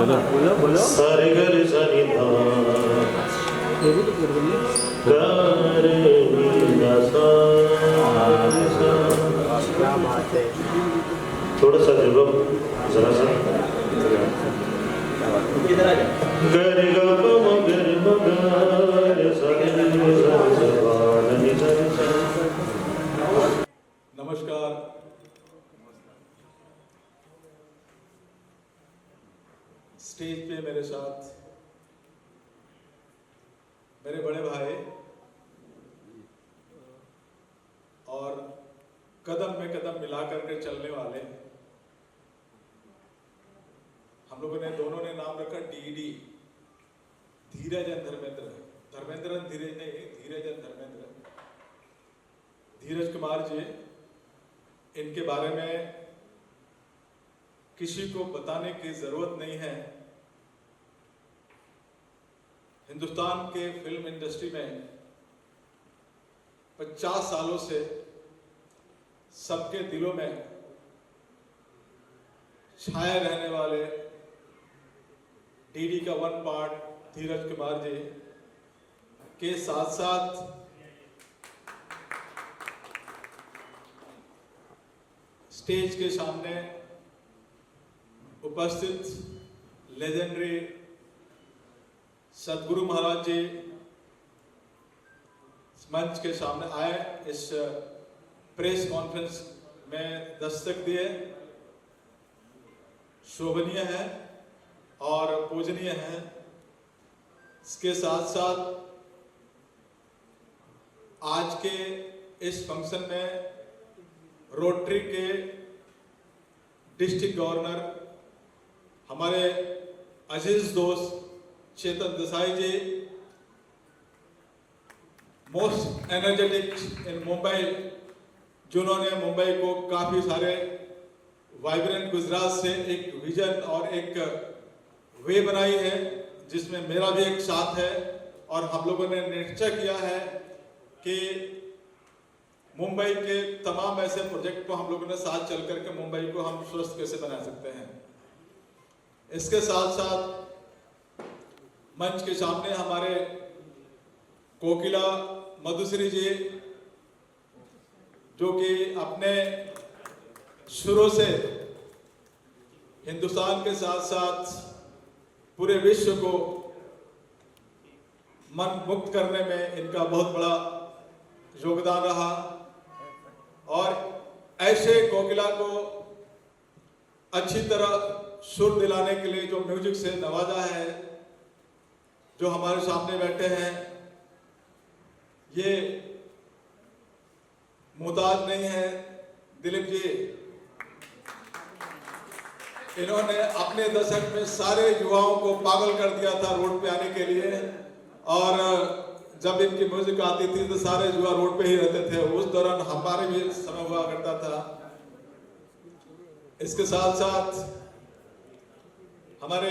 चलो बोलो बोलो सारे घर सनी धा ये भी तो कर देंगे करे नीला सा क्या बात है थोड़ा सा देखो जरा सा इधर आ जा गरे गा पम गरे मगरे सारे नी सा नमस्कार। स्टेज पे मेरे साथ मेरे बड़े भाई और कदम में कदम मिला करके चलने वाले हम लोगों ने दोनों ने नाम रखा डीडी, धीरज एंड धर्मेंद्र। धर्मेंद्र धीरज नहीं, धीरज एंड धर्मेंद्र। धीरज कुमार जी, इनके बारे में किसी को बताने की जरूरत नहीं है। हिंदुस्तान के फिल्म इंडस्ट्री में 50 सालों से सबके दिलों में छाए रहने वाले डीडी का वन पार्ट धीरज कुमार जी के साथ साथ स्टेज के सामने उपस्थित लेजेंडरी सदगुरु महाराज जी मंच के सामने आए, इस प्रेस कॉन्फ्रेंस में दस्तक दिए। शोभनीय है और पूजनीय है। इसके साथ साथ आज के इस फंक्शन में रोटरी के डिस्ट्रिक्ट गवर्नर हमारे अजीज दोस्त चेतन देसाई जी, मोस्ट एनर्जेटिक इन मुंबई, जिन्होंने मुंबई को काफ़ी सारे वाइब्रेंट गुजरात से एक विजन और एक वे बनाई है, जिसमें मेरा भी एक साथ है। और हम लोगों ने निश्चय किया है कि मुंबई के तमाम ऐसे प्रोजेक्ट को हम लोगों ने साथ चल करके मुंबई को हम स्वस्थ कैसे बना सकते हैं। इसके साथ साथ मंच के सामने हमारे कोकिला मधुश्री जी, जो कि अपने शुरू से हिंदुस्तान के साथ साथ पूरे विश्व को मन मुक्त करने में इनका बहुत बड़ा योगदान रहा। और ऐसे कोकिला को अच्छी तरह सुर दिलाने के लिए जो म्यूजिक से नवाजा है, जो हमारे सामने बैठे हैं, ये मुहताज नहीं है दिलीप जी। इन्होंने अपने दशक में सारे युवाओं को पागल कर दिया था रोड पे आने के लिए, और जब इनकी म्यूजिक आती थी तो सारे युवा रोड पे ही रहते थे। उस दौरान हमारे भी समय हुआ करता था। इसके साथ साथ हमारे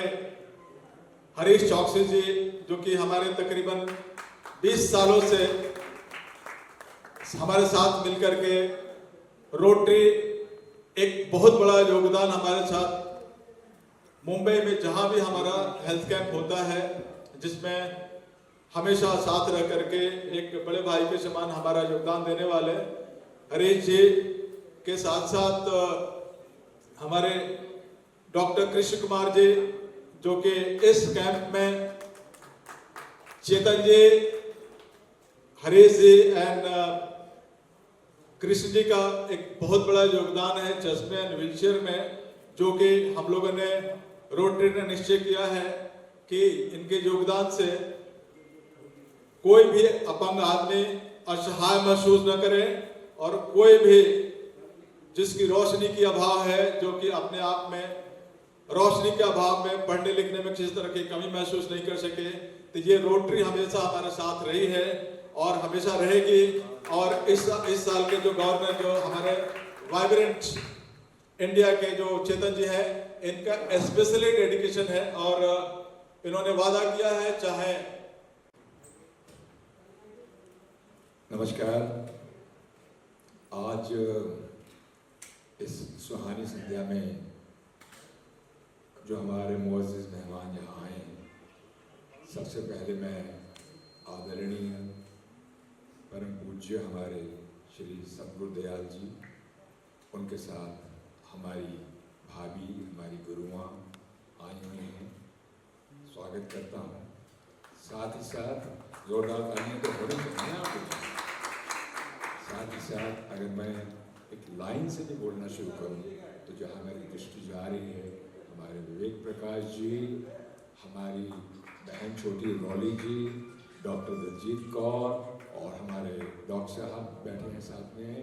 हरीश चौकसी जी, जो कि हमारे तकरीबन 20 सालों से हमारे साथ मिलकर के रोटरी एक बहुत बड़ा योगदान हमारे साथ मुंबई में जहां भी हमारा हेल्थ कैंप होता है, जिसमें हमेशा साथ रह करके एक बड़े भाई के समान हमारा योगदान देने वाले हरीश जी के साथ साथ हमारे डॉक्टर कृष्ण कुमार जी, जो कि इस कैंप में चेतन जी, हरीश जी एंड कृष्ण जी का एक बहुत बड़ा योगदान है चश्मे एंड व्हीलचेयर में, जो कि हम लोगों ने रोटरी ने निश्चय किया है कि इनके योगदान से कोई भी अपंग आदमी असहाय महसूस न करे, और कोई भी जिसकी रोशनी की अभाव है, जो कि अपने आप में रोशनी के अभाव में पढ़ने लिखने में किसी तरह की कमी महसूस नहीं कर सके, तो ये रोटरी हमेशा हमारे साथ रही है और हमेशा रहेगी। और इस साल के जो गवर्नर, जो हमारे वाइब्रेंट इंडिया के जो चेतन जी हैं, इनका स्पेशली डेडिकेशन है और इन्होंने वादा किया है, चाहे। नमस्कार। आज इस सुहानी संध्या में जो हमारे मुअज़्ज़िज़ मेहमान यहाँ आए हैं, सबसे पहले मैं आदरणीय परम पूज्य हमारे श्री सतगुरुदयाल जी, उनके साथ हमारी भाभी, हमारी गुरुआँ आई हुई हैं, स्वागत करता हूँ। साथ ही साथ जोरदार तालियां तो होनी चाहिए आपको। साथ ही साथ अगर मैं एक लाइन से भी बोलना शुरू करूँ तो जहाँ मेरी दृष्टि जा रही है, हमारे विवेक प्रकाश जी, हमारी बहन छोटी रौली जी, डॉक्टर दलजीत कौर और हमारे डॉक्टर साहब बैठे हैं साथ में,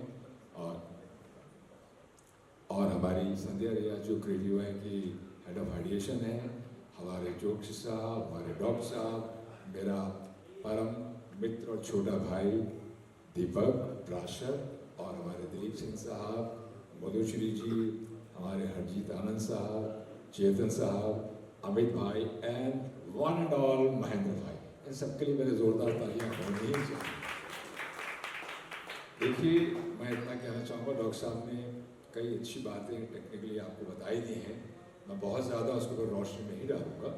और हमारी संध्या रियाज जो क्रिएटिव है की हेड ऑफ आइडिएशन है, हमारे जोशी साहब, हमारे डॉक्टर साहब, मेरा परम मित्र और छोटा भाई दीपक राशर, और हमारे दिलीप सिंह साहब, मधुश्री जी, हमारे हरजीत आनंद साहब, चेतन साहब, अमित भाई and one and all Mahendra भाई, इन सबके लिए मेरे जोरदार तालियां होनी ही चाहिए। देखिए, मैं इतना कहना चाहूँगा, डॉक्टर साहब ने कई अच्छी बातें टेक्निकली आपको बताई दी हैं, मैं बहुत ज़्यादा उसके ऊपर रोशनी नहीं डालूंगा।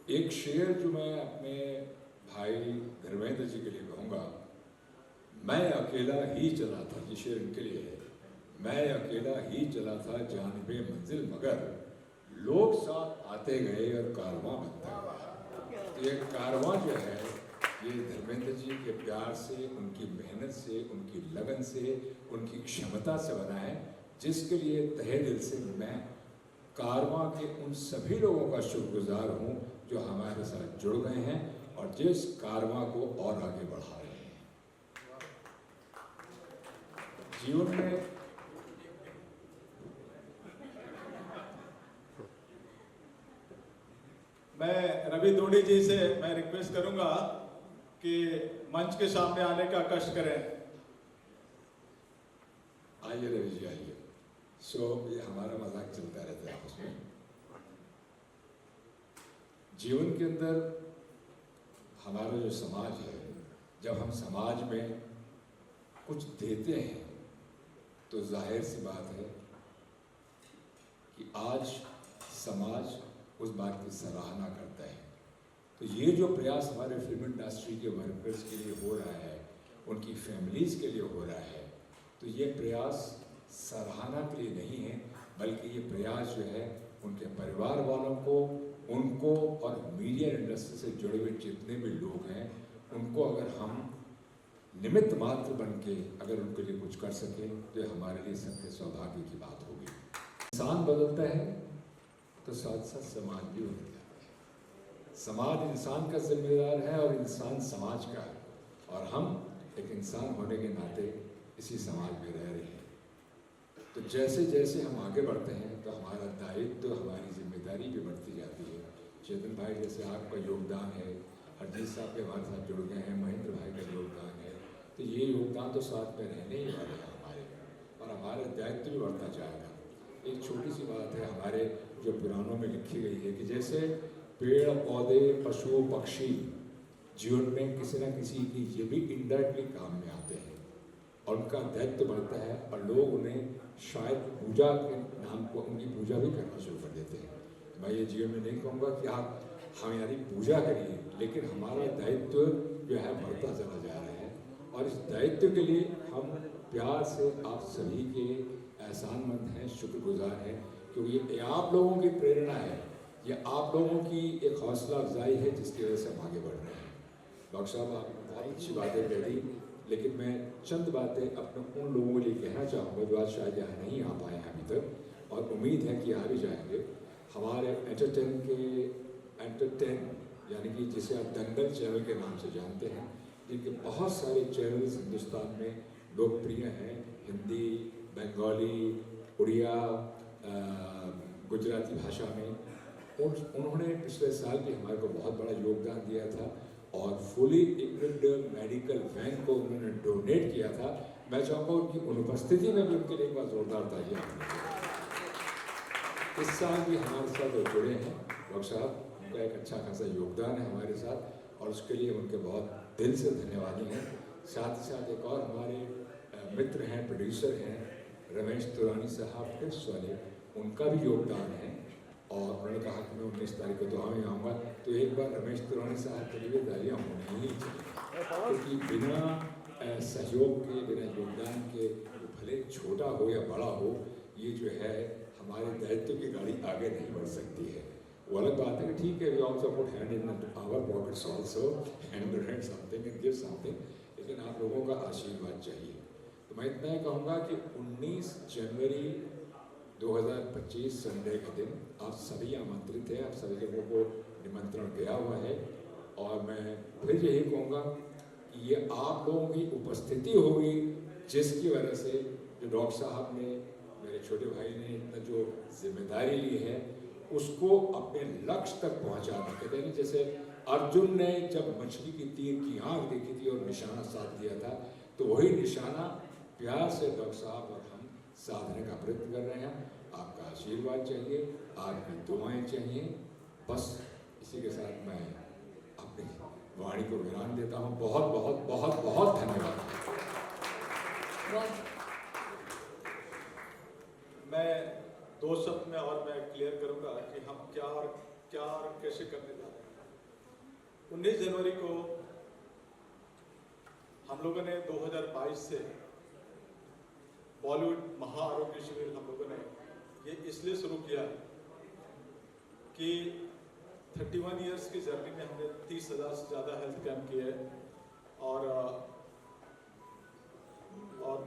एक शेर जो मैं अपने भाई धर्मेंद्र जी के लिए कहूँगा, मैं अकेला ही चला था, ये शेर इनके लिए है। मैं अकेला ही चला था जानिबे मंजिल, मगर लोग साथ आते गए और कारवां बनता गया। तो ये कारवां जो है, ये धर्मेंद्र जी के प्यार से, उनकी मेहनत से, उनकी लगन से, उनकी क्षमता से बना है, जिसके लिए तहे दिल से मैं कारवां के उन सभी लोगों का शुक्रगुजार हूँ जो हमारे साथ जुड़ गए हैं और जिस कारवां को और आगे बढ़ा रहे हैं। जीवन में मैं रवि दोडी जी से मैं रिक्वेस्ट करूंगा कि मंच के सामने आने का कष्ट करें। आइए रवि जी, आइए। ये हमारा मजाक चलता रहता है आपस में। जीवन के अंदर हमारा जो समाज है, जब हम समाज में कुछ देते हैं तो जाहिर सी बात है कि आज समाज उस बात की सराहना करता है। तो ये जो प्रयास हमारे फिल्म इंडस्ट्री के वर्कर्स के लिए हो रहा है, उनकी फैमिलीज़ के लिए हो रहा है, तो ये प्रयास सराहना के लिए नहीं है, बल्कि ये प्रयास जो है उनके परिवार वालों को, उनको और मीडिया इंडस्ट्री से जुड़े हुए जितने भी लोग हैं, उनको अगर हम निमित्त मात्र बन के अगर उनके लिए कुछ कर सकें तो हमारे लिए सबके सौभाग्य की बात होगी। इंसान बदलता है तो साथ साथ समाज भी बदल जाता है। समाज इंसान का जिम्मेदार है और इंसान समाज का है, और हम एक इंसान होने के नाते इसी समाज में रह रहे हैं। तो जैसे जैसे हम आगे बढ़ते हैं तो हमारा दायित्व, हमारी जिम्मेदारी भी बढ़ती जाती है। चेतन भाई जैसे आपका योगदान है, हरजीत साहब के हमारे साथ जुड़ गए हैं, महेंद्र भाई का योगदान है, तो ये योगदान तो साथ में रहने ही वाले हैं हमारे, और हमारा दायित्व भी बढ़ता जाएगा। एक छोटी सी बात है हमारे जो पुराणों में लिखी गई है कि जैसे पेड़ पौधे, पशु पक्षी जीवन में किसी न किसी की ये भी इनडायरेक्टली काम में आते हैं और उनका दायित्व बढ़ता है, और लोग उन्हें शायद पूजा के नाम पर उनकी पूजा भी करना शुरू कर देते हैं। मैं ये जीवन में नहीं कहूँगा कि आप हमारी पूजा करिए, लेकिन हमारा दायित्व जो है बढ़ता चला जा रहा है, और इस दायित्व के लिए हम प्यार से आप सभी के एहसानमंद हैं, शुक्रगुजार हैं, क्योंकि ये आप लोगों की प्रेरणा है, ये आप लोगों की एक हौसला अफजाई है जिसकी वजह से हम आगे बढ़ रहे हैं। डॉक्टर साहब आपने बहुत अच्छी बातें कह दी, लेकिन मैं चंद बातें अपने उन लोगों के लिए कहना चाहूँगा जो आज शायद यहाँ नहीं आ पाए हैं अभी तक, और उम्मीद है कि आ भी जाएंगे। हमारे एंटरटेन यानी कि जिसे आप दंगल चैनल के नाम से जानते हैं, जिनके बहुत सारे चैनल्स हिंदुस्तान में लोकप्रिय हैं, हिंदी, बंगाली, उड़िया, गुजराती भाषा में, उन्होंने पिछले साल भी हमारे को बहुत बड़ा योगदान दिया था और फुली इक्विप्ड मेडिकल वैन को उन्होंने डोनेट किया था। मैं चाहूँगा उनकी अनुपस्थिति में भी उनके लिए एक बार जोरदार तालियां होनी चाहिए। इस साल भी हमारे साथ जो जुड़े हैं डॉक्टर साहब, उनका एक अच्छा खासा योगदान है हमारे साथ, और उसके लिए उनके बहुत दिल से धन्यवादी हैं। साथ ही साथ एक और हमारे मित्र हैं, प्रोड्यूसर हैं, रमेश तुरानी साहब, टिप्स वाले, उनका भी योगदान है। और उन्होंने कहा कि मैं 19 तारीख को दुआ में आऊँगा, तो एक बार रमेश तिवारी साहब के लिए तालियां होनी ही चाहिए, क्योंकि बिना सहयोग के, बिना योगदान के, भले छोटा हो या बड़ा हो, ये जो है हमारे दायित्व की गाड़ी आगे नहीं बढ़ सकती है। वो अलग बात है कि ठीक है, we also put hand in our pockets also and donate something and give something, लेकिन आप लोगों का आशीर्वाद चाहिए। तो मैं इतना ही कहूँगा कि 19 जनवरी 2025 संडे के दिन आप सभी आमंत्रित हैं, आप सभी लोगों को निमंत्रण गया हुआ है। और मैं फिर यही कहूँगा कि ये आप लोगों की उपस्थिति होगी जिसकी वजह से जो डॉक्टर साहब ने, मेरे छोटे भाई ने इतना जो जिम्मेदारी ली है उसको अपने लक्ष्य तक पहुँचाना। कहते हैं जैसे अर्जुन ने जब मछली की तीर की आँख देखी थी और निशाना साध दिया था, तो वही निशाना प्यार से डॉक्टर साहब और हम साधने का प्रयत्न कर रहे हैं। आपका आशीर्वाद चाहिए, आपकी दुआएं चाहिए। बस इसी के साथ मैं अपनी वाणी को विराम देता हूँ। बहुत बहुत बहुत बहुत धन्यवाद। मैं 2 शब्द में और मैं क्लियर करूंगा कि हम क्या और कैसे करने जा रहे हैं। 19 जनवरी को हम लोगों ने 2022 से बॉलीवुड महाआरोग्य शिविर हम लोगों ने ये इसलिए शुरू किया कि 31 इयर्स की जर्नी में हमने 30,000 से ज़्यादा हेल्थ कैंप किए और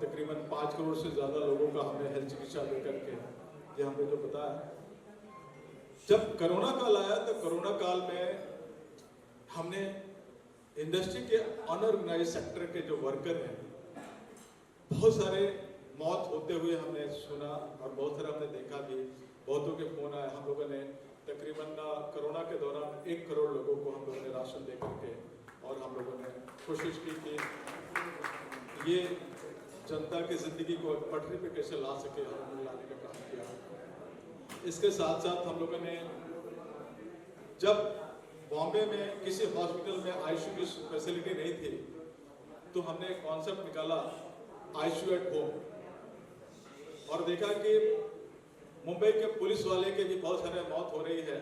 तकरीबन 5 करोड़ से ज़्यादा लोगों का हमने हेल्थ चिकित्सा लेकर के ये हमने जो बताया। जब कोरोना काल आया तो कोरोना काल में हमने इंडस्ट्री के अनऑर्गेनाइज सेक्टर के जो वर्कर हैं, बहुत सारे मौत होते हुए हमने सुना और बहुत सारा हमने देखा भी, बहुतों के फोन आए। हम लोगों ने तकरीबन कोरोना के दौरान 1 करोड़ लोगों को हम लोगों ने राशन दे करके और हम लोगों ने कोशिश की कि ये जनता की जिंदगी को पटरी पे कैसे ला सके, हम लाने का काम किया। इसके साथ साथ हम लोगों ने जब बॉम्बे में किसी हॉस्पिटल में आईसीयू की फैसिलिटी नहीं थी तो हमने एक कॉन्सेप्ट निकाला आईसीयू एट होम, और देखा कि मुंबई के पुलिस वाले के भी बहुत सारे मौत हो रही है।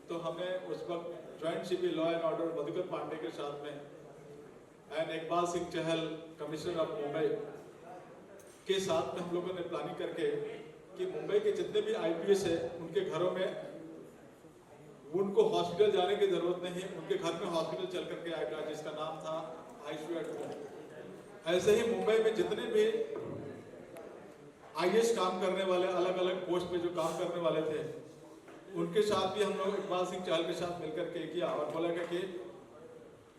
तो हमने उस वक्त joint CP law and order Madhukar Pandey के साथ में and Iqbal Singh Chahal commissioner of Mumbai के साथ में हम लोगों ने प्लानिंग करके कि मुंबई के जितने भी आईपीएस है उनके घरों में उनको हॉस्पिटल जाने की जरूरत नहीं, उनके घर में हॉस्पिटल चल करके आएगा, जिसका नाम था आईसीयू एट होम। ऐसे ही मुंबई में जितने भी आईएएस काम करने वाले, अलग अलग पोस्ट पे जो काम करने वाले थे, उनके साथ भी हम लोग इकबाल सिंह चहल के साथ मिलकर के किया और बोला कि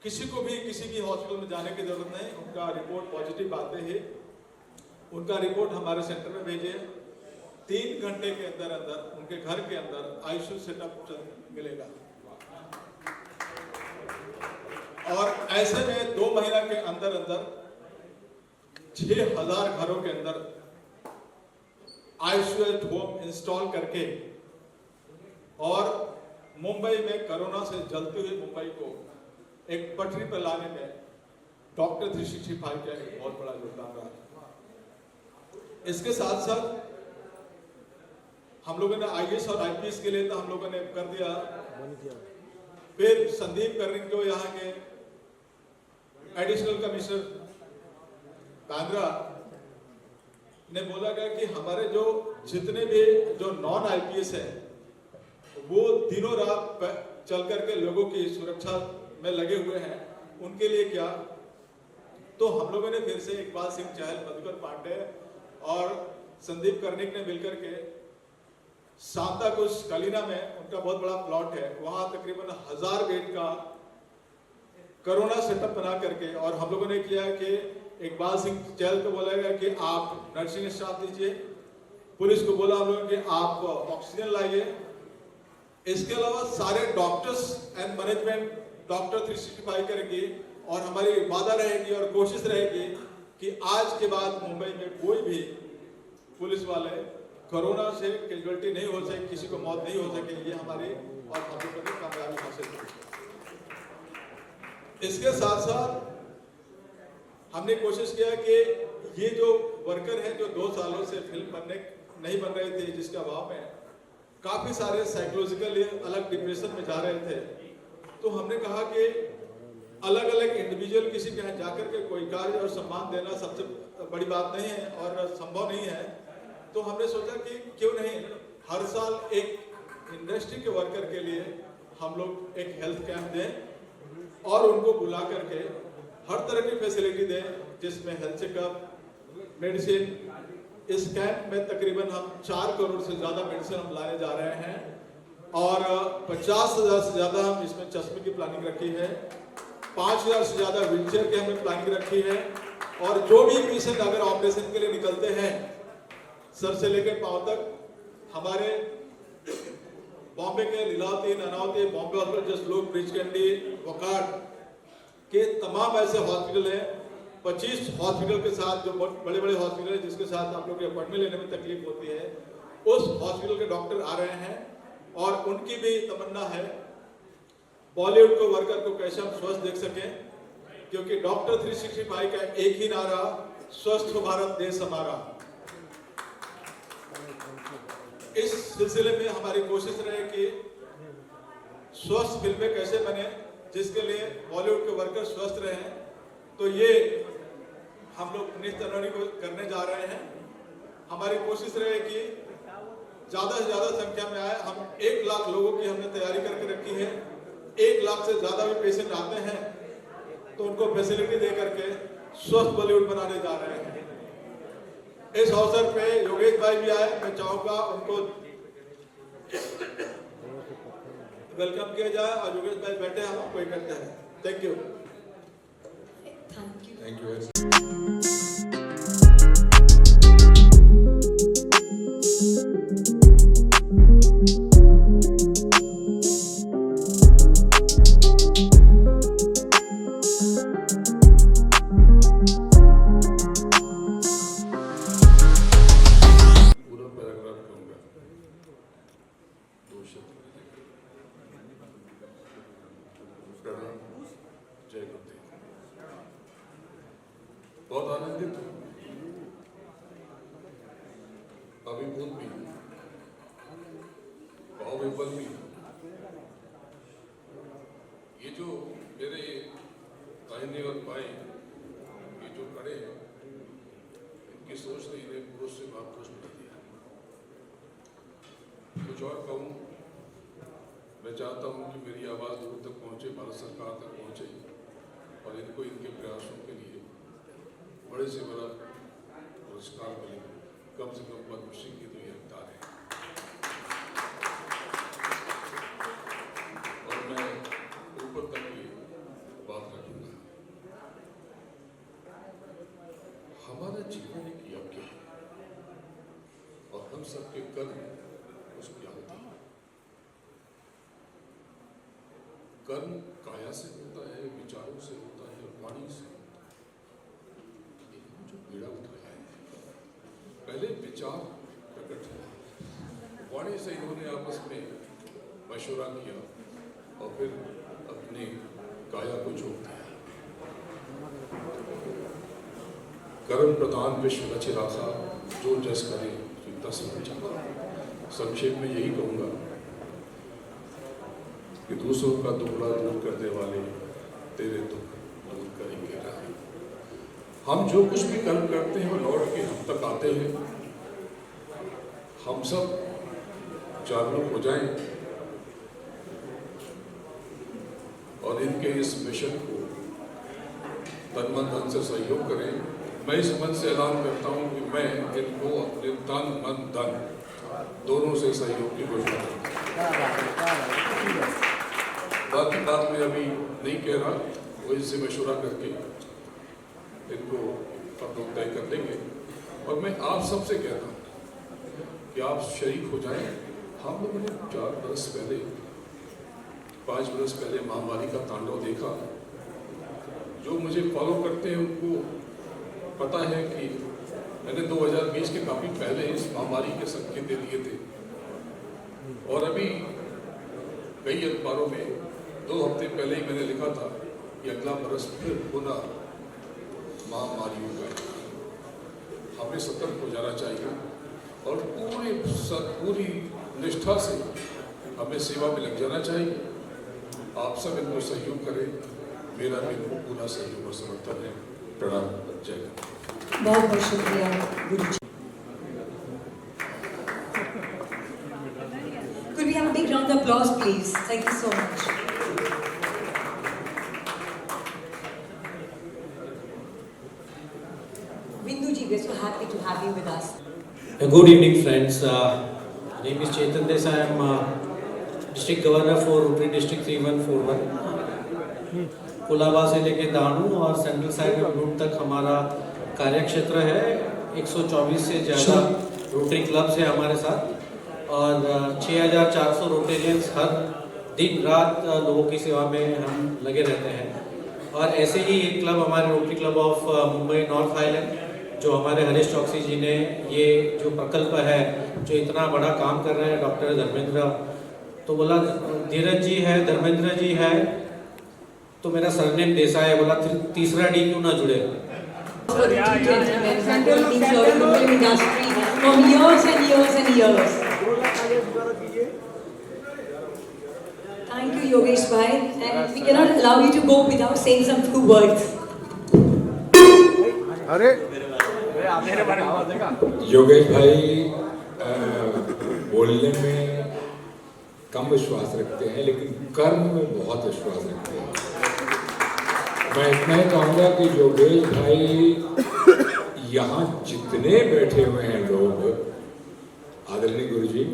किसी को भी किसी भी हॉस्पिटल में जाने की जरूरत नहीं, उनका रिपोर्ट पॉजिटिव आते ही उनका रिपोर्ट हमारे सेंटर में भेजे, 3 घंटे के अंदर अंदर उनके घर के अंदर आईसीयू सेटअप मिलेगा। और ऐसे में 2 महीना के अंदर अंदर 6,000 घरों के अंदर आईसीयू एट होम इंस्टॉल करके और मुंबई में कोरोना से जलती हुई मुंबई को एक पटरी पर लाने में डॉक्टर 365 का एक बहुत बड़ा योगदान रहा है। इसके साथ साथ हम लोगों ने आईएएस और आईपीएस के लिए तो हम लोगों ने कर दिया। फिर संदीप कर्णिक को यहाँ के एडिशनल कमिश्नर बांद्रा ने बोला गया कि हमारे जो जितने भी जो नॉन आईपीएस है वो दिनों रात चल करके लोगों की सुरक्षा में लगे हुए हैं, उनके लिए क्या। तो हम लोगों ने फिर से इकबाल सिंह चहल, मधुकर पांडे और संदीप कर्णिक ने मिलकर के सांताक्रूज कलीना में उनका बहुत बड़ा प्लॉट है, वहां तकरीबन 1000 बेड का कोरोना सेटअप बना करके, और हम लोगों ने किया कि इकबाल सिंह चहल को बोला गया कि आप नर्सिंग स्टाफ दीजिए, पुलिस को बोला हम लोगों कि आप ऑक्सीजन लाइए। इसके अलावा सारे डॉक्टर्स एंड मैनेजमेंट डॉक्टर 365 करेंगे और हमारी वादा रहेगी और कोशिश रहेगी कि आज के बाद मुंबई में कोई भी पुलिस वाले कोरोना से कैजुअलिटी नहीं हो सके, किसी को मौत नहीं हो सके, ये हमारी और हम लोगों की कामयाबी हासिल की। इसके साथ साथ हमने कोशिश किया कि ये जो वर्कर हैं जो 2 सालों से फिल्म बनने नहीं बन रही थी, जिसके अभाव में काफी सारे साइकोलॉजिकली अलग डिप्रेशन में जा रहे थे। तो हमने कहा कि अलग अलग इंडिविजुअल किसी के यहाँ जाकर के कोई कार्य और सम्मान देना सबसे बड़ी बात नहीं है और संभव नहीं है। तो हमने सोचा कि क्यों नहीं हर साल एक इंडस्ट्री के वर्कर के लिए हम लोग एक हेल्थ कैंप दें और उनको बुला करके हर तरह की फैसिलिटी दें, जिसमें हेल्थ चेकअप, मेडिसिन। इस कैंप में तकरीबन हम 4 करोड़ से ज़्यादा मेडिसिन हम लाने जा रहे हैं और 50,000 से ज़्यादा हम इसमें चश्मे की प्लानिंग रखी है, 5,000 से ज़्यादा व्हीलचेयर की हमने प्लानिंग रखी है। और जो भी पेशेंट अगर ऑपरेशन के लिए निकलते हैं सर से लेकर पाँव तक, हमारे बॉम्बे के लीलावती, नानावती, बॉम्बे हॉस्पिटल, जसलोक, ब्रिजकंडी, वकाट के तमाम ऐसे हॉस्पिटल हैं, 25 हॉस्पिटल के साथ, जो बड़े बड़े हॉस्पिटल हैं जिसके साथ आप लोग की अपॉइंटमेंट लेने में तकलीफ होती है, उस हॉस्पिटल के डॉक्टर आ रहे हैं। और उनकी भी तमन्ना है बॉलीवुड को वर्कर को कैसे हम स्वस्थ देख सकें, क्योंकि डॉक्टर 365 का एक ही नारा, स्वस्थ हो भारत देश हमारा। इस सिलसिले में हमारी कोशिश रहे कि स्वस्थ फिल्में कैसे बने जिसके लिए बॉलीवुड के वर्कर स्वस्थ रहें। तो ये हम लोग 19 जनवरी को करने जा रहे हैं। हमारी कोशिश रहे कि ज़्यादा से ज़्यादा संख्या में आए। हम 1 लाख लोगों की हमने तैयारी करके रखी है। 1 लाख से ज़्यादा भी पेशेंट आते हैं तो उनको फैसिलिटी दे करके स्वस्थ बॉलीवुड बनाने जा रहे हैं। इस अवसर पे योगेश भाई भी आए, मैं चाहूँगा उनको वेलकम किया जाए और योगेश भाई बैठे हम आपको इकट्ठे हैं। Thank you. Thank you. बहुत आनंदित हूँ, अभिभूत भी हूँ, भावविह्वल भी हूँ। ये जो मेरे दाहिने और बाएं ये जो खड़े हैं, इनकी सोच ने इन्हें पुरुष से महापुरुष बना दिया। कुछ और कहूँ, मैं चाहता हूँ कि मेरी आवाज़ दूर तक पहुँचे, भारत सरकार तक पहुँचे और इनको इनके प्रयासों के लिए बड़े से बड़ा पुरस्कार मिले, कम से कम पद्मश्री की तो ये हकदार है। और मैं ऊपर तक की बात रखूंगा। हमारा जीवन एक यज्ञ है और हम सबके कर्म उसकी आहुति है। कर्म काया से होता है, विचारों से होता है, वाणी से होता है। पीड़ा उठ रहा है, पहले विचार प्रकट है, वाणी से इन्होंने आपस में मशवरा किया और फिर अपने काया को झोंक दिया। कर्म प्रधान विश्व रचे राखा, जो जस करे तस बचा। संक्षेप में यही कहूँगा कि दूसरों का दुखड़ा दूर करने वाले तेरे दुख दूर करेंगे राही। हम जो कुछ भी कर्म करते हैं वो लौट के हम तक आते हैं। हम सब जागरूक हो जाएं और इनके इस मिशन को तन मन धन से सहयोग करें। मैं इस मन से ऐलान करता हूं कि मैं इनको अपने तन मन धन दोनों से सहयोग की घोषणा करता हूं। बाकी बात मैं अभी नहीं कह रहा, वो इनसे मशवरा करके इनको सब लोग तय कर लेंगे। और मैं आप सबसे कहता हूँ कि आप शरीक हो जाएं। हम लोगों ने 4 बरस पहले, 5 बरस पहले महामारी का तांडव देखा। जो मुझे फॉलो करते हैं उनको पता है कि मैंने 2020 के काफ़ी पहले इस महामारी के संकेत दिए थे और अभी कई अखबारों में 2 हफ्ते पहले ही मैंने लिखा था कि अगला बरस फिर पुनः महामारी हो गए। हमें सतर्क हो जाना चाहिए और पूरी निष्ठा से हमें सेवा में लग जाना चाहिए। आप सब इनको सहयोग करें, मेरा भी इनको पूरा सहयोग और समर्थन है। प्रणाम। जय हिंद। बहुत बहुत शुक्रिया गुरु जी। Could we have a big round of applause, please? Thank you so much. Bindu ji, we're so happy to have you with us. Good evening, friends. My name is Chetan Desai. I am District Governor for Rotary District 3141. Colaba से लेके दानू और central side root तक हमारा कार्य क्षेत्र है। 124 से ज़्यादा रोटरी क्लब्स है हमारे साथ और 6400 रोटेरियंस हर दिन रात लोगों की सेवा में हम लगे रहते हैं। और ऐसे ही एक क्लब हमारे rotary club of Mumbai north island, जो हमारे हरीश चौकसी जी ने ये जो प्रकल्प है, जो इतना बड़ा काम कर रहे हैं, डॉक्टर धर्मेंद्र, तो बोला धीरज जी है, धर्मेंद्र जी है, तो मेरा सरनेम देसाई है, बोला तीसरा डी क्यों ना जुड़े। For the two gentlemen who have been serving the film industry for years and years and years. Thank you, Yogesh bhai, and we cannot allow you to go without saying some few words. Yogesh भाई बोलने में कम विश्वास रखते हैं, लेकिन कर्म में बहुत विश्वास रखते हैं। मैं इतना ही कहूँगा कि योगेश भाई यहाँ जितने बैठे हुए हैं लोग, आदरणीय गुरु जी,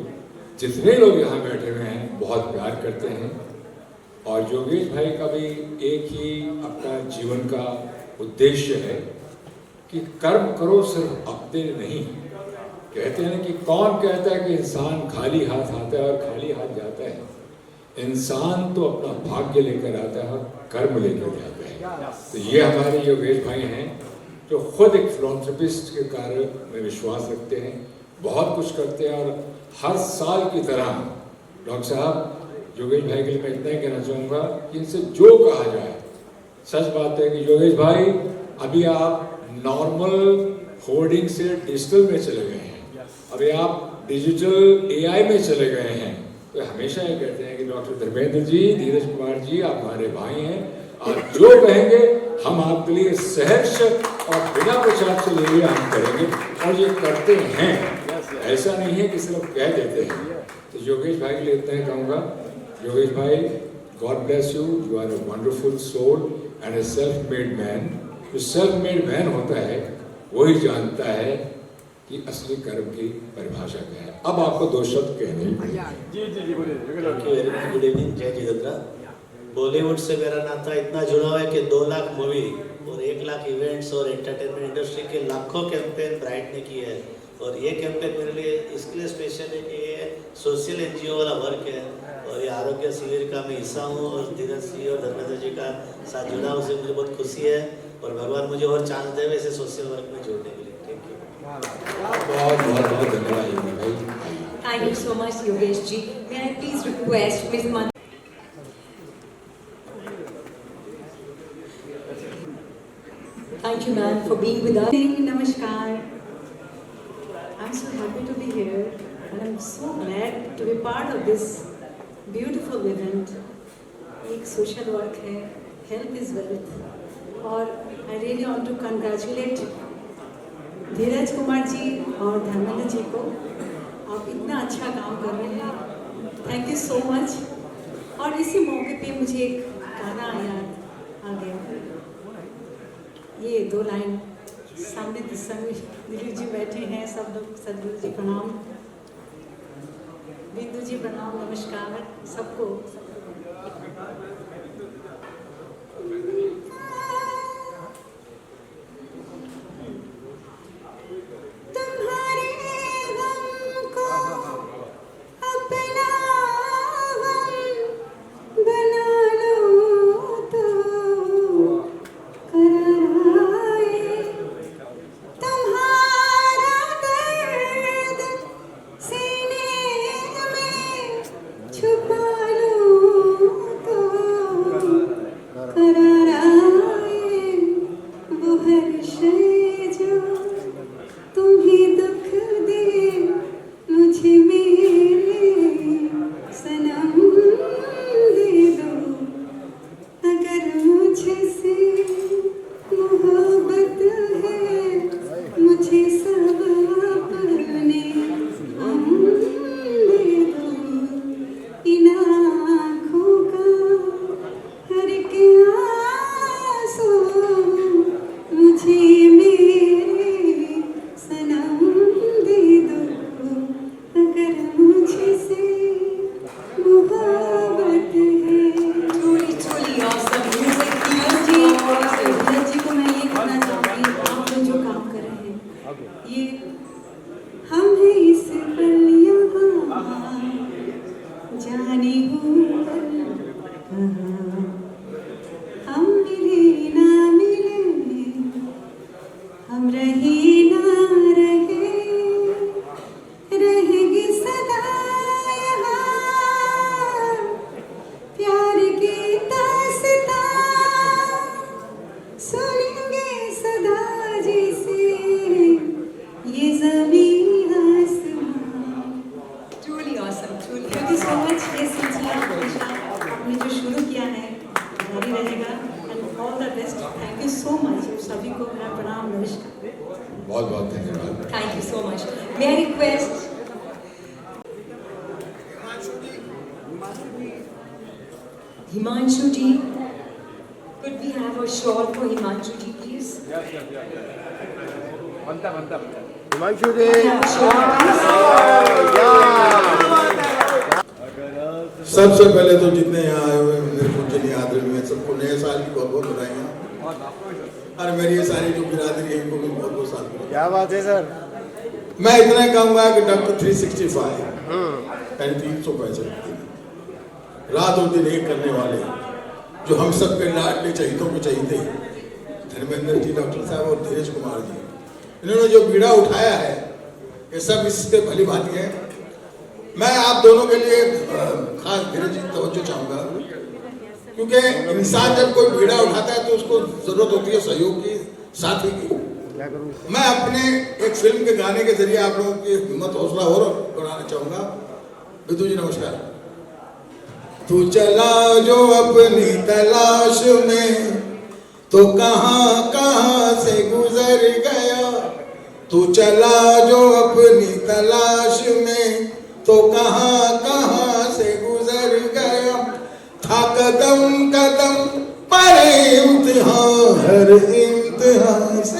जितने लोग यहाँ बैठे हुए हैं बहुत प्यार करते हैं। और योगेश भाई का भी एक ही अपना जीवन का उद्देश्य है कि कर्म करो, सिर्फ अपने नहीं। कहते हैं कि कौन कहता है कि इंसान खाली हाथ आता है और खाली हाथ जाता है। इंसान तो अपना भाग्य लेकर आता है और कर्म लेकर जाता है। तो ये हमारे योगेश भाई हैं जो खुद एक फिलॉन्थ्रोपिस्ट के कार्य में विश्वास रखते हैं, बहुत कुछ करते हैं। और हर साल की तरह डॉक्टर साहब, योगेश भाई के लिए मैं इतना ही कहना चाहूँगा कि इनसे जो कहा जाए, सच बात है कि योगेश भाई अभी आप नॉर्मल होर्डिंग से डिजिटल में चले गए हैं, अभी आप डिजिटल एआई में चले गए हैं। तो हमेशा ये कहते हैं कि डॉक्टर धर्मेंद्र जी, धीरज कुमार जी, आप हमारे भाई हैं, आप जो कहेंगे हम आपके लिए सहर्ष और बिना प्रचार से लिए हम करेंगे, और ये करते हैं। ऐसा नहीं है कि सिर्फ कह देते हैं। तो योगेश भाई के लिए इतना ही कहूँगा, Yogesh bhai, God bless you, you are a wonderful soul and a self made man. जो सेल्फ मेड मैन होता है वही जानता है कि असली कर्म की परिभाषा क्या है। अब आपको दो शब्द कहने जी बोलिए। गुड इवनिंग, जय जितेंद्र। बॉलीवुड से मेरा नाता इतना जुड़ा हुआ है कि 2 लाख मूवी और 1 लाख इवेंट्स और एंटरटेनमेंट इंडस्ट्री के लाखों कैंपेन ब्राइट ने किए हैं। और ये कैंपेन मेरे लिए इसके लिए स्पेशल है कि ये सोशल एनजीओ वाला वर्क है और ये आरोग्य शिविर का मैं हिस्सा हूँ और धीरज जी और धर्मेंद्र जी का साथ जुड़ा, उससे मुझे बहुत खुशी है। और भगवान मुझे और चांस दे वैसे सोशल वर्क में जोड़ने के लिए। Thank you. बहुत धन्यवाद भाई। Thank you so much, Yogesh ji. May I please request Ms. Man. Thank you, ma'am, for being with us. Namaskar. I'm so happy to be here and I'm so glad to be part of this beautiful event. एक social work है, health is wealth. और I really want to congratulate धीरज कुमार जी और धर्मेंद्र जी को। आप इतना अच्छा काम कर रहे हैं, थैंक यू सो मच। और इसी मौके पे मुझे एक गाना याद आ गया, ये 2 लाइन सामने दिलीप जी बैठे हैं, सब लोग, सदगुरु जी प्रणाम, बिंदु जी प्रणाम, नमस्कार सबको। तुम्हें दुख दे हम रहे ना रहे, रहेगी सदा यहाँ प्यार की दास्तां, सुनेंगे सदा जैसे ये ज़मीन आसमां। Truly awesome, truly thank you awesome. So much. ये सिलसिला हमेशा आपने जो शुरू किया है जारी रहेगा। And all the best. Thank you so much. सभी को मेरा प्रणाम, नमस्कार। बहुत बहुत धन्यवाद। Thank you so much. May I request Himanshu ji, could we have a shawl for Himanshu ji, please? Himanshu ji Have a shawl, please. सबसे पहले तो जितने यहाँ आए हुए मेरे पूजनीय आदरणीय सबको नए साल की बहुत बहुत बधाइयाँ। और मेरी ये सारी जो बिरादरी है इनको भी बहुत बहुत साल की। क्या बात है सर। मैं इतना ही कहूँगा कि डॉक्टर 365 यानी 365 दिन रात और दिन एक करने वाले जो हम सब के लाडले चहितों को चहीते धर्मेंद्र जी, डॉक्टर साहब और धीरज कुमार जी, इन्होंने जो बीड़ा उठाया है ये सब इससे भली भांति है। मैं आप दोनों के लिए खास धीरज जी तवज्जो चाहूँगा, क्योंकि इंसान जब कोई बीड़ा उठाता है तो उसको जरूरत होती है सहयोग की, साथी की। मैं अपने एक फिल्म के गाने के जरिए आप लोगों की हिम्मत हौसला और बढ़ाना चाहूँगा। विदु जी नमस्कार। तू चला जो अपनी तलाश में तो कहाँ कहाँ से गुजर गया, तू चला जो अपनी तलाश में तो कहाँ कहाँ से गुजर गया, था कदम कदम पर इम्तिहान हर इम्तिहान से।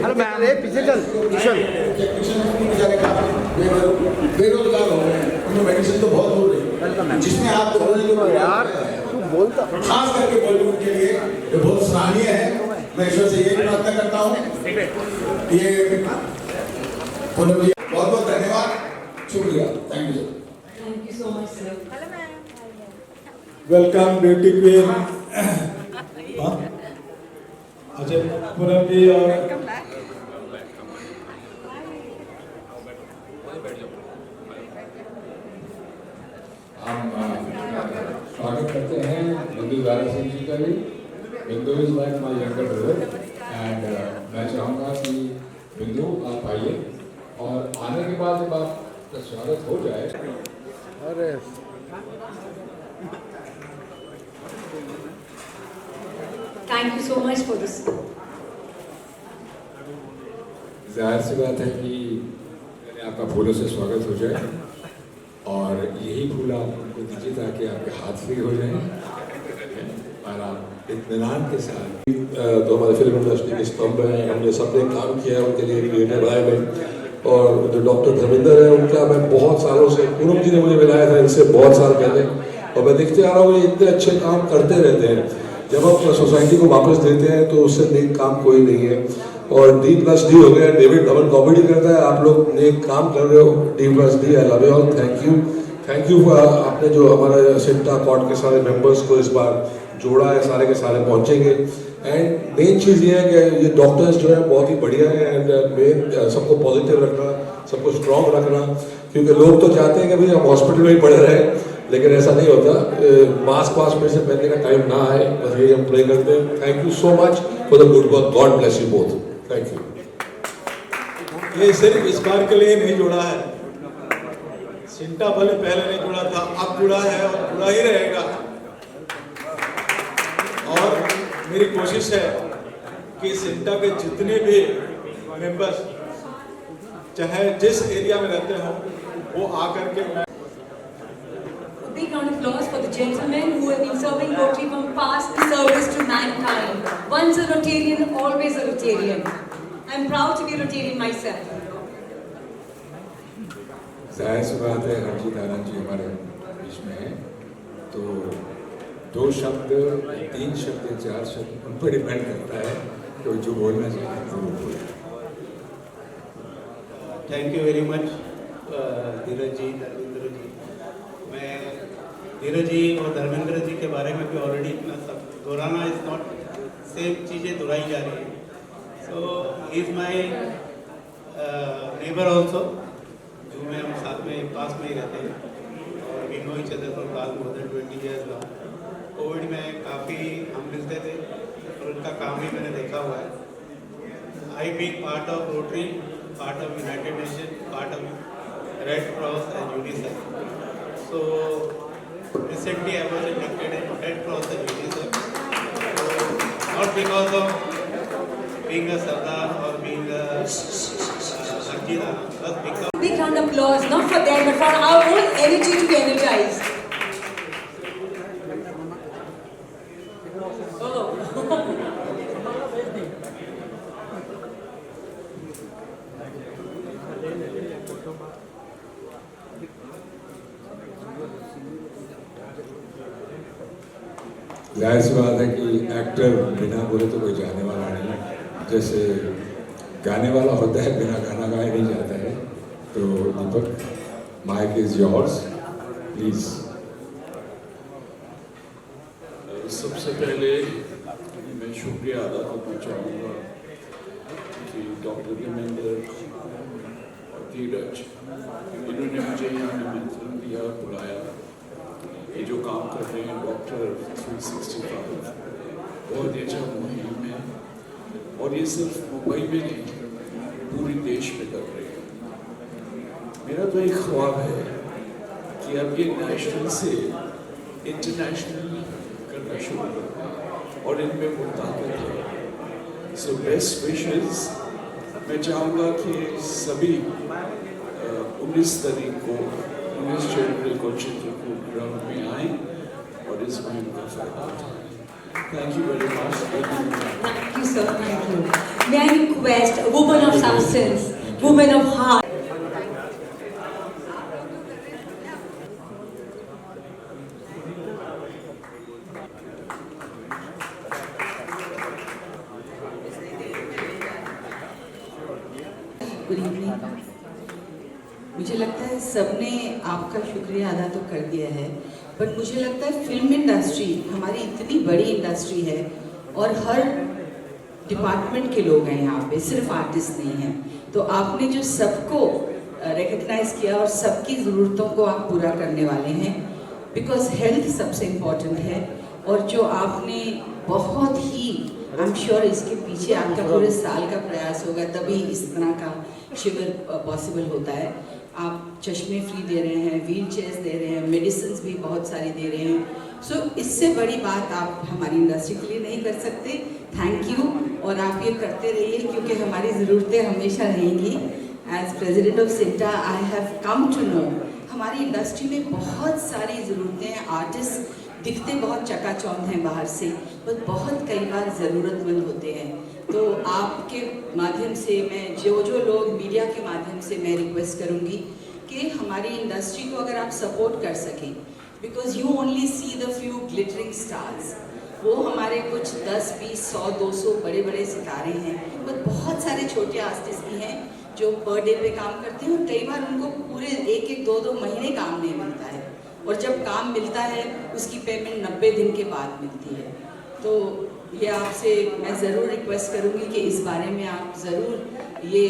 अरे मैं पीछे चल किशन। बेरोजगार हो रहे हैं, उन्हें मेडिसिन तो बहुत हो रही है, जिसमें आप दोनों ने जो यार तू बोलता खास करके बॉलीवुड के लिए ये बहुत सराहनीय है। मैं ईश्वर से यही प्रार्थना करता हूँ। ये पूनम जी बहुत बहुत धन्यवाद, शुक्रिया, thank you sir. Thank you so much, sir. Welcome beauty queen. अच्छा पूनम जी और हम स्वागत करते हैं बिंदु दारा सिंह जी का भी। बिंदु is like my younger brother and मैं चाहूँगा कि बिंदु आप आइए और आने के बाद जब आपका स्वागत हो जाए। अरे Thank you so much for this. जाहिर सी बात है कि पहले आपका फूलों से स्वागत हो जाए और यही फूल आप उनको दीजिए ताकि आपके हाथ फ्री हो जाए और आप इत्मीनान के साथ। तो हमारे फिल्म इंडस्ट्री के स्तंभ हैं, हमने सबने काम किया है उनके लिए क्रिएटिव लाइफ में। और जो डॉक्टर धर्मेंद्र है उनका मैं बहुत सालों से, पूनम जी ने मुझे मिलाया था इनसे बहुत साल पहले, और मैं देखते आ रहा हूँ ये इतने अच्छे काम करते रहते हैं। जब आप सोसाइटी को वापस देते हैं तो उससे नेक काम कोई नहीं है। और D+D हो गया, डेविड धवन कॉमेडी करता है, आप लोग नेक काम कर रहे हो। D+D, I love you all, thank you आपने जो हमारा सिंटा कॉर्ड के सारे मेंबर्स को इस बार जोड़ा है, सारे के सारे पहुंचेंगे। एंड मेन चीज़ ये है कि ये डॉक्टर्स जो है बहुत ही बढ़िया है एंड मेन सबको पॉजिटिव रखना, सबको स्ट्रॉन्ग रखना, क्योंकि लोग तो चाहते हैं कि भाई हम हॉस्पिटल में ही पड़े रहें, लेकिन ऐसा नहीं होता। मास्क में से पहनने का टाइम ना आए, बस यही हम प्रे करते हैं। Thank you so much for the good work, God bless you both, thank you. ये सिर्फ इस बार के लिए नहीं जुड़ा है, सिंटा भले पहले नहीं जुड़ा था, अब जुड़ा है और जुड़ा ही रहेगा। और मेरी कोशिश है कि सिंटा के जितने भी मेंबर्स चाहे जिस एरिया में रहते हो वो आकर के A big round of applause for the gentlemen who have been serving Rotary from past service to mankind. Once a Rotarian, always a Rotarian. I'm proud to be a Rotarian myself. जाहिर सी बात है हरजीत आनंद जी हमारे बीच में हैं, तो 2 शब्द, 3 शब्द, 4 शब्द उन पर डिपेंड करता है तो जो बोलना चाहिए जरूर बोलें। Thank you very much Dheeraj जी, धर्मेंद्र जी। मैं धीरज जी और धर्मेंद्र जी के बारे में भी ऑलरेडी इतना सब दोहराना इज नॉट, सेम चीज़ें दोहराई जा रही है. So he is my neighbour also, जो में हम साथ में पास में ही रहते हैं और we know each other for last more than 20 years now. Covid में काफ़ी हम मिलते थे और उनका काम भी मैंने देखा हुआ है. I being part of rotary, part of United nation, part of red cross and UNICEF. So recently I was inducted in Red Cross and UNICEF. So, not because of being a Sardar or being a Sanjida, but because. Big round of applause, not for them, but for our own energy to be energized. जाहिर सी बात है कि actor बिना बोले तो कोई जाने वाला नहीं, जैसे गाने वाला होता है बिना गाना गाए नहीं जाता है. तो दीपक, माइक इज योर्स, प्लीज. सबसे पहले मैं शुक्रिया अदा करना चाहूँगा कि डॉक्टर धर्मेंद्र और धीरज, इन्होंने मुझे यहाँ निमंत्रण दिया, बुलाया. ये जो काम कर रहे हैं डॉक्टर 365 बहुत अच्छा मुहिम है और ये सिर्फ मुंबई में नहीं पूरे देश में कर रहे हैं. मेरा तो एक ख्वाब है कि अब ये नेशनल से इंटरनेशनल करना शुरू करते हैं और इनमें वो ताकत है. So best wishes. मैं चाहूँगा कि सभी 19 तारीख को 19 जनवरी को चित्रकूट ग्राउंड में आए और इस मुहिम का फायदा उठाएं. Thank you very much. Thank you, sir. Thank you. May I request a woman of substance, woman of heart. Good evening. मुझे लगता है सबने आपका शुक्रिया अदा तो कर दिया है, बट मुझे लगता है फिल्म इंडस्ट्री हमारी इतनी बड़ी इंडस्ट्री है और हर डिपार्टमेंट के लोग हैं यहाँ पे, सिर्फ आर्टिस्ट नहीं हैं. तो आपने जो सबको रिकग्नाइज किया और सबकी ज़रूरतों को आप पूरा करने वाले हैं, बिकॉज हेल्थ सबसे इम्पोर्टेंट है. और जो आपने बहुत ही, आई एम श्योर इसके पीछे आपका पूरे साल का प्रयास होगा तभी इस तरह का शिविर पॉसिबल होता है. आप चश्मे फ्री दे रहे हैं, व्हील चेयर्स दे रहे हैं, मेडिसिन भी बहुत सारी दे रहे हैं. सो इससे बड़ी बात आप हमारी इंडस्ट्री के लिए नहीं कर सकते. Thank you. और आप ये करते रहिए क्योंकि हमारी ज़रूरतें हमेशा रहेंगी. As president of CINTAA I have come to know हमारी इंडस्ट्री में बहुत सारी ज़रूरतें हैं. आर्टिस्ट दिखते बहुत चकाचौंध हैं बाहर से, बस बहुत कई बार ज़रूरतमंद होते हैं. तो आपके माध्यम से मैं जो लोग मीडिया के माध्यम से मैं रिक्वेस्ट करूँगी कि हमारी इंडस्ट्री को अगर आप सपोर्ट कर सकें, because you only see the few glittering stars. वो हमारे कुछ 10, 20, 100, 200 बड़े बड़े सितारे हैं, बट बहुत सारे छोटे आर्टिस्ट भी हैं जो पर डे पे काम करते हैं और कई बार उनको पूरे 1-1, 2-2 महीने काम नहीं मिलता है. और जब काम मिलता है उसकी पेमेंट 90 दिन के बाद मिलती है. तो ये आपसे मैं ज़रूर रिक्वेस्ट करूँगी कि इस बारे में आप ज़रूर ये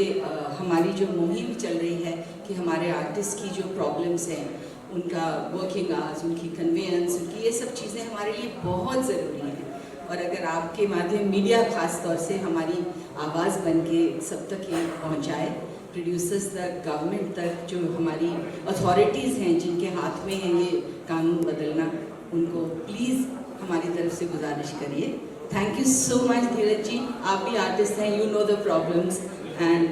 हमारी जो मुहिम चल रही है कि हमारे आर्टिस्ट की जो प्रॉब्लम्स हैं, उनका वर्किंग आवर्स, उनकी कन्वेंस, उनकी ये सब चीज़ें हमारे लिए बहुत ज़रूरी हैं. और अगर आपके माध्यम मीडिया ख़ास तौर से हमारी आवाज़ बन के सब तक ये पहुँचाए, प्रोड्यूसर्स तक, गवर्नमेंट तक, जो हमारी अथॉरिटीज़ हैं जिनके हाथ में है ये कानून बदलना, उनको प्लीज़ हमारी तरफ से गुजारिश करिए. Thank you so much Dheeraj ji. आप भी आर्टिस्ट हैं, you know the problems. And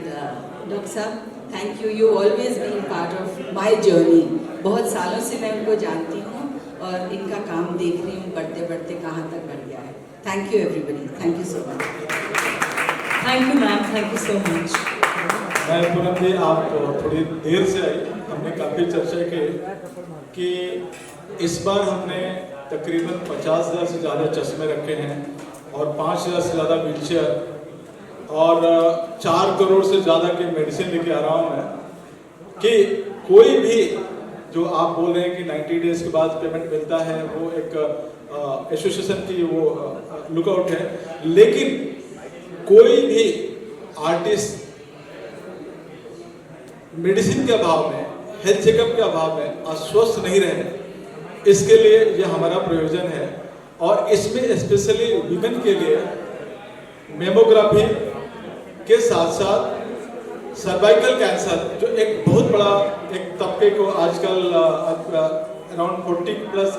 doctor साहब, thank you. You always been part of my journey. बहुत सालों से मैं उनको जानती हूँ और इनका काम देख रही हूँ बढ़ते बढ़ते कहाँ तक बढ़ गया है. Thank you everybody. Thank you so much. Thank you ma'am. Thank you so much. मैं पूनम जी, आप थोड़ी देर से आई. हमने काफ़ी चर्चा की कि इस बार हमने तकरीबन 50,000 से ज़्यादा चश्मे रखे हैं और 5,000 से ज़्यादा व्हीलचेयर और 4 करोड़ से ज़्यादा की मेडिसिन लेके आ रहा हूँ मैं कि कोई भी जो आप बोल रहे हैं कि 90 डेज के बाद पेमेंट मिलता है, वो एक एसोसिएशन की वो लुकआउट है। लेकिन कोई भी आर्टिस्ट मेडिसिन के अभाव में, हेल्थ चेकअप के अभाव में अस्वस्थ नहीं रहे, इसके लिए ये हमारा प्रयोजन है। और इसमें स्पेशली वीमेन के लिए मेमोग्राफी के साथ साथ सर्वाइकल कैंसर, जो एक बहुत बड़ा एक तबके को आजकल अराउंड 40+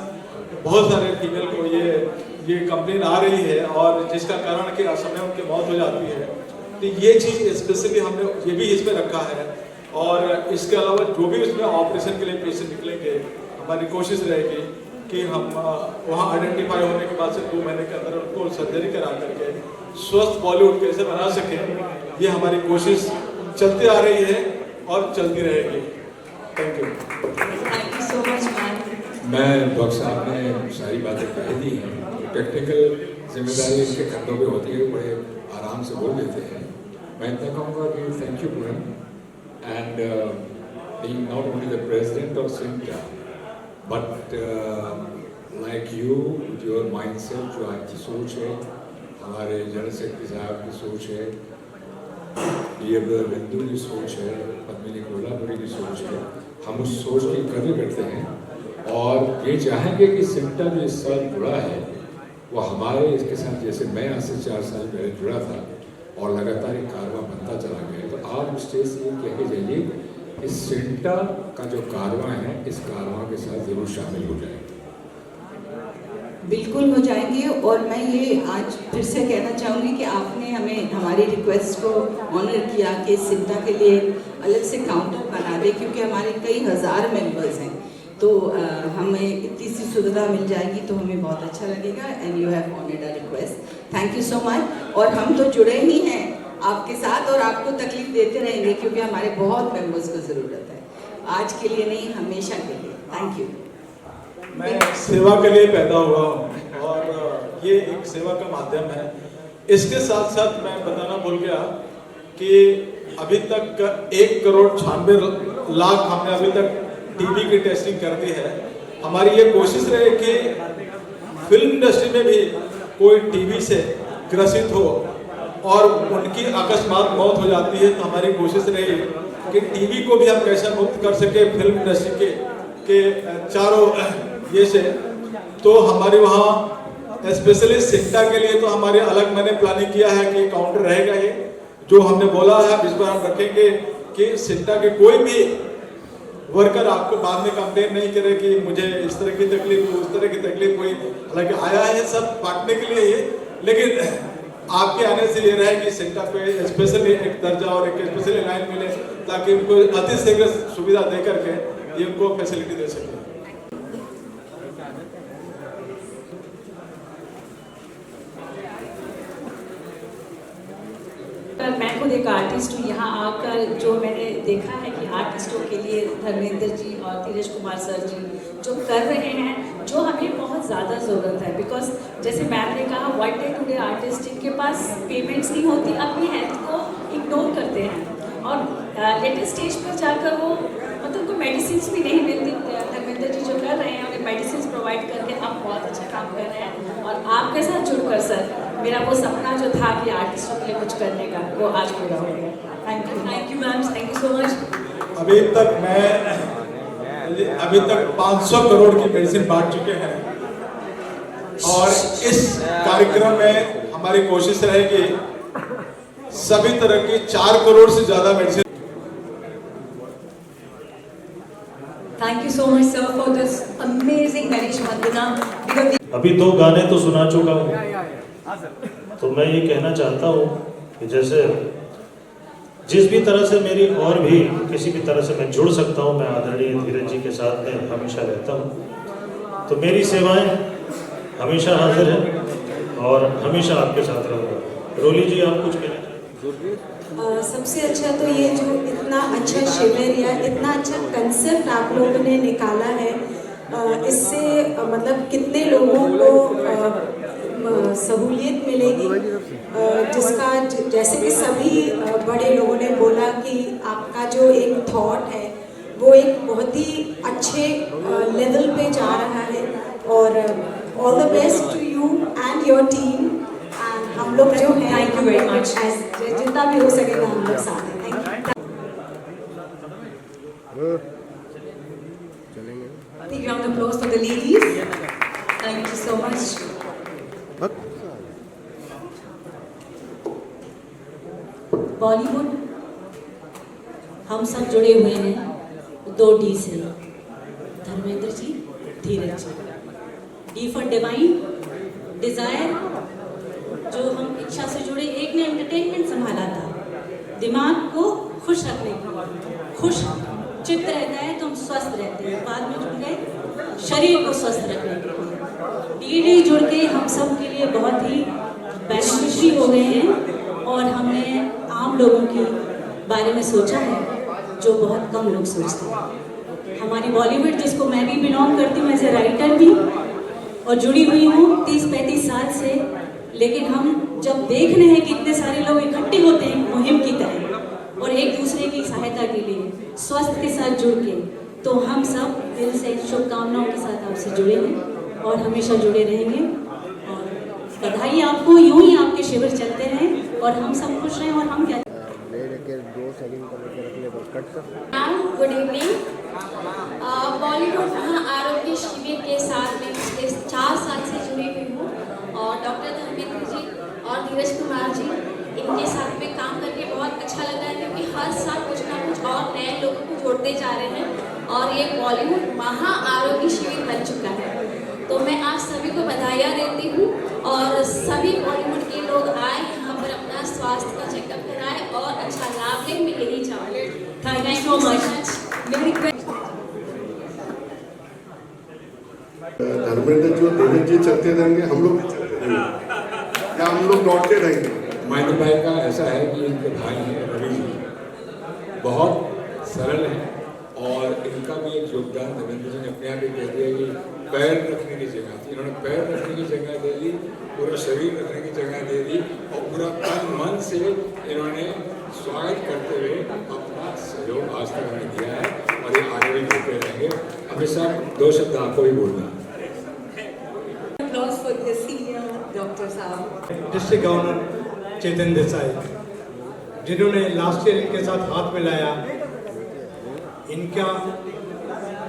बहुत सारे फीमेल को ये कंप्लेन आ रही है, और जिसका कारण कि असमय उनकी मौत हो जाती है। तो ये चीज़ स्पेशली हमने ये भी इसमें रखा है। और इसके अलावा जो भी उसमें ऑपरेशन के लिए पेशेंट निकलेंगे, हमारी कोशिश रहेगी कि हम वहाँ आइडेंटिफाई होने के बाद से 2 महीने के अंदर उनको सर्जरी करा करके स्वस्थ बॉलीवुड कैसे बना सकें, ये हमारी कोशिश चलती आ रही है और चलती रहेगी। Thank you. Thank you so much, man. मैं डॉक्टर साहब ने सारी बातें कह दी हैं। टेक्निकल जिम्मेदारी इनके कंधों पे होती है, बड़े आराम से बोल देते हैं। मैं इतना कहूँगा कि thank you Puran, and being not only the president of Simta, but like you, your mindset, जो आपकी सोच है, हमारे जनरल सेक्रेटरी साहब की सोच है, ये बिंदु की सोच है, पद्मिनी कोल्हापुरी की सोच है, हम उस सोच की कदर करते हैं और ये चाहेंगे कि सिमटा जो इस साल जुड़ा है वो हमारे इसके साथ, जैसे मैं आज से 4 साल पहले जुड़ा था और लगातार एक कारवां बनता चला गया। तो आप स्टेज से ये कह के जाइए इस सिमटा का जो कारवां है, इस कारवां के साथ ज़रूर शामिल हो जाए। बिल्कुल हो जाएंगे। और मैं ये आज फिर से कहना चाहूँगी कि आपने हमें हमारी रिक्वेस्ट को ऑनर किया कि सिमटा के लिए अलग से काउंटर बना दे, क्योंकि हमारे कई हज़ार मेंबर्स हैं, तो हमें इतनी सी सुविधा मिल जाएगी तो हमें बहुत अच्छा लगेगा। And you have honoured a request, thank you so much. और हम तो जुड़े ही हैं आपके साथ और आपको तकलीफ देते रहेंगे, क्योंकि हमारे बहुत मेंबर्स को ज़रूरत है, आज के लिए नहीं हमेशा के लिए। Thank you. मैं सेवा के लिए पैदा हुआ हूँ और ये एक सेवा का माध्यम है। इसके साथ साथ मैं बताना भूल गया कि अभी तक 1,96,00,000 हमने अभी तक टीबी की टेस्टिंग कर दी है। हमारी ये कोशिश रहे कि फिल्म इंडस्ट्री में भी कोई टीबी से ग्रसित हो और उनकी अकस्मात मौत हो जाती है, तो हमारी कोशिश रही कि टीबी को भी हम कैसे मुक्त कर सके फिल्म इंडस्ट्री के चारों ये से। तो हमारे वहाँ स्पेशली सिमटा के लिए तो हमारे अलग मैंने प्लानिंग किया है कि काउंटर रहेगा ये, जो हमने बोला है इस बार हम रखेंगे कि सिमटा के कोई भी वर्कर आपको बाद में कंप्लेन नहीं करे कि मुझे इस तरह की तकलीफ हुई, उस तरह की तकलीफ हुई। हालांकि आया है सब बांटने के लिए ही, लेकिन आपके आने से ये रहे कि सिमटा पे स्पेशली एक दर्जा और एक स्पेशली लाइन मिले, ताकि उनको अति शीघ्र सुविधा दे करके ये उनको फैसिलिटी दे सके। मैं खुद एक आर्टिस्ट हूँ। यहाँ आकर जो मैंने देखा है कि आर्टिस्टों के लिए धर्मेंद्र जी और धीरज कुमार सर जी जो कर रहे हैं, जो हमें बहुत ज़्यादा ज़रूरत है। बिकॉज जैसे मैम ने कहा, one day to day artist जिनके पास पेमेंट्स नहीं होती, अपनी हेल्थ को इग्नोर करते हैं और लेटेस्ट स्टेज पर जाकर वो मतलब उनको मेडिसिन भी नहीं मिलती। धर्मेंद्र जी जो कर रहे हैं, उन्हें मेडिसिन प्रोवाइड करके आप बहुत अच्छा काम कर रहे हैं। और आपके साथ जुड़कर सर, मेरा वो सपना जो था कि आर्टिस्टों के लिए कुछ करने का, वो आज पूरा हो गया। Thank you ma'am, thank you so much. अभी तक 500 करोड़ की मेडिसिन बांट चुके हैं और इस कार्यक्रम में हमारी कोशिश रहेगी सभी तरह की 4 करोड़ से ज्यादा medicine. Thank you so much, sir, for this amazing marriage, Vandana. अभी 2 गाने तो सुना चुका हूँ, तो मैं ये कहना चाहता हूँ कि जैसे जिस भी तरह से मेरी और भी किसी भी तरह से मैं जुड़ सकता हूँ, मैं आदरणीय धीरज जी के साथ में हमेशा रहता हूँ। तो मेरी सेवाएं हमेशा हाजिर हैं और हमेशा आपके साथ रहूँगा। रोली जी, आप कुछ कहें? सबसे अच्छा तो ये जो इतना अच्छा शिविर या इतना अच्छा कंसेप्ट आप लोगों ने निकाला है, इससे मतलब कितने लोगों को सहूलियत मिलेगी, जिसका जैसे कि सभी बड़े लोगों ने बोला कि आपका जो एक थॉट है वो एक बहुत ही अच्छे लेवल पे जा रहा है और all the best to you and your team and हम लोग जो हैं Thank you very much. जितना भी हो सकेगा हम लोग साथ हैं thank you Big round of applause for the ladies. Thank you so much. Bollywood हम सब जुड़े हुए हैं 2 डी से, धर्मेंद्र जी, धीरज जी। डी फॉर डिवाइन, डिजायर, जो हम इच्छा से जुड़े। एक ने एंटरटेनमेंट संभाला था, दिमाग को खुश रखने के लिए। खुश चित्त रहता है तो हम स्वस्थ रहते हैं। बाद में जुड़ गए शरीर को स्वस्थ रखने के लिए। डी जुड़ के हम सब के लिए बहुत ही बेनिफिशियरी हो गए हैं और हमने आम लोगों के बारे में सोचा है जो बहुत कम लोग सोचते हैं। हमारी बॉलीवुड, जिसको मैं भी बिलोंग करती हूँ एज ए राइटर भी, और जुड़ी हुई हूँ 30-35 साल से, लेकिन हम जब देख रहे हैं कि इतने सारे लोग इकट्ठे होते हैं मुहिम की तरह और एक दूसरे की सहायता के लिए स्वास्थ्य के साथ जुड़ के, तो हम सब दिल से शुभकामनाओं के साथ आपसे जुड़े हैं और हमेशा जुड़े रहेंगे। और बधाई आपको, यूं ही आपके शिविर चलते रहें और हम सब खुश रहें। और हम क्या गुड इवनिंग। बॉलीवुड महा आरोग्य शिविर के साथ में पिछले 4 साल से जुड़ी हुई हूँ और डॉक्टर धर्मेंद्र जी और धीरज कुमार जी, इनके साथ में काम करके बहुत अच्छा लगा है क्योंकि हर साल कुछ ना कुछ और नए लोगों को जोड़ते जा रहे हैं और ये बॉलीवुड महा आरोग्य शिविर बन चुका है। तो मैं आप सभी को बधाइयाँ देती हूँ और सभी बॉलीवुड के लोग आए यहाँ पर अपना स्वास्थ्य का चेकअप कराएं और अच्छा लाभ लें, मैं यही चाहूँगी। Thank you so much. Dharmendra ji और धीरज जी चलते रहेंगे, हम लोग भी चलते रहेंगे या हम लोग लौटते रहेंगे। माइनू भाई का ऐसा है कि इनके भाई हैं रवि जी, बहुत सरल हैं और इनका भी एक योगदान धर्मेंद्र जी ने अपने आप ही कह दिया कि पैर रखने की जगह थी, इन्होंने पैर रखने की जगह दे दी, पूरा शरीर रखने की जगह दे दी और पूरा तन मन से इन्होंने स्वागत करते हुए अपना सहयोग आज तक हमें दिया है और ये आगे भी देते रहेंगे। हमेशा 2 शब्द आपको भी बोलना है। Applause for the senior doctor साहब। डिस्ट्रिक्ट गवर्नर चेतन देसाई, जिन्होंने लास्ट ईयर इनके साथ हाथ मिलाया, इनका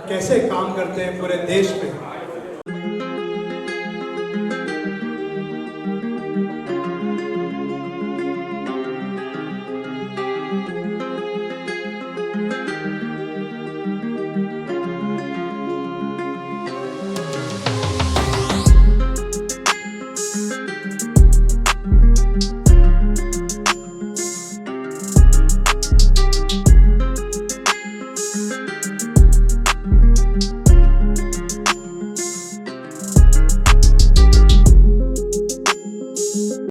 कैसे काम करते हैं पूरे देश में